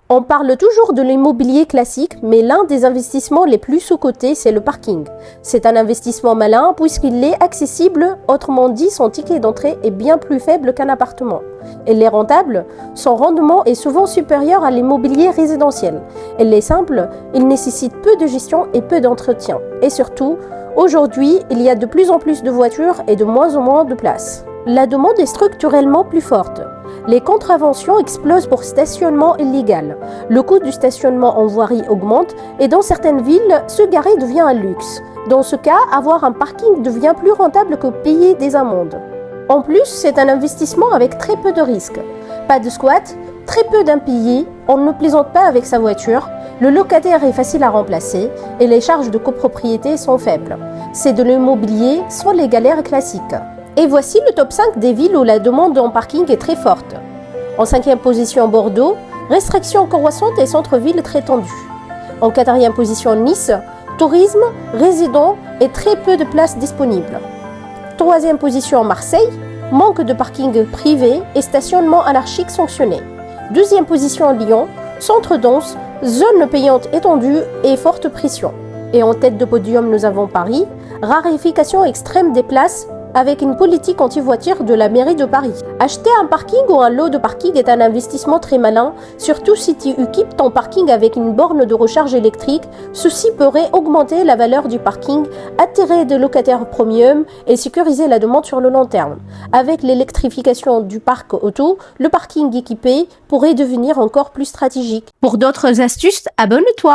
On parle toujours de l'immobilier classique, mais l'un des investissements les plus sous-cotés, c'est le parking. C'est un investissement malin puisqu'il est accessible, autrement dit, son ticket d'entrée est bien plus faible qu'un appartement. Il est rentable, son rendement est souvent supérieur à l'immobilier résidentiel. Il est simple, il nécessite peu de gestion et peu d'entretien. Et surtout, aujourd'hui, il y a de plus en plus de voitures et de moins en moins de places. La demande est structurellement plus forte. Les contraventions explosent pour stationnement illégal. Le coût du stationnement en voirie augmente et dans certaines villes, se garer devient un luxe. Dans ce cas, avoir un parking devient plus rentable que payer des amendes. En plus, c'est un investissement avec très peu de risques. Pas de squat, très peu d'impayés, on ne plaisante pas avec sa voiture, le locataire est facile à remplacer et les charges de copropriété sont faibles. C'est de l'immobilier sans les galères classiques. Et voici le top 5 des villes où la demande en parking est très forte. En 5e position, Bordeaux, restrictions croissantes et centre-ville très tendus. En 4e position, Nice, tourisme, résidents et très peu de places disponibles. 3e position, Marseille, manque de parking privé et stationnement anarchique sanctionné. 2e position, Lyon, centre dense, zone payante étendue et forte pression. Et en tête de podium, nous avons Paris, raréfaction extrême des places avec une politique anti-voiture de la mairie de Paris. Acheter un parking ou un lot de parking est un investissement très malin, surtout si tu équipes ton parking avec une borne de recharge électrique. Ceci pourrait augmenter la valeur du parking, attirer des locataires premium et sécuriser la demande sur le long terme. Avec l'électrification du parc auto, le parking équipé pourrait devenir encore plus stratégique. Pour d'autres astuces, abonne-toi!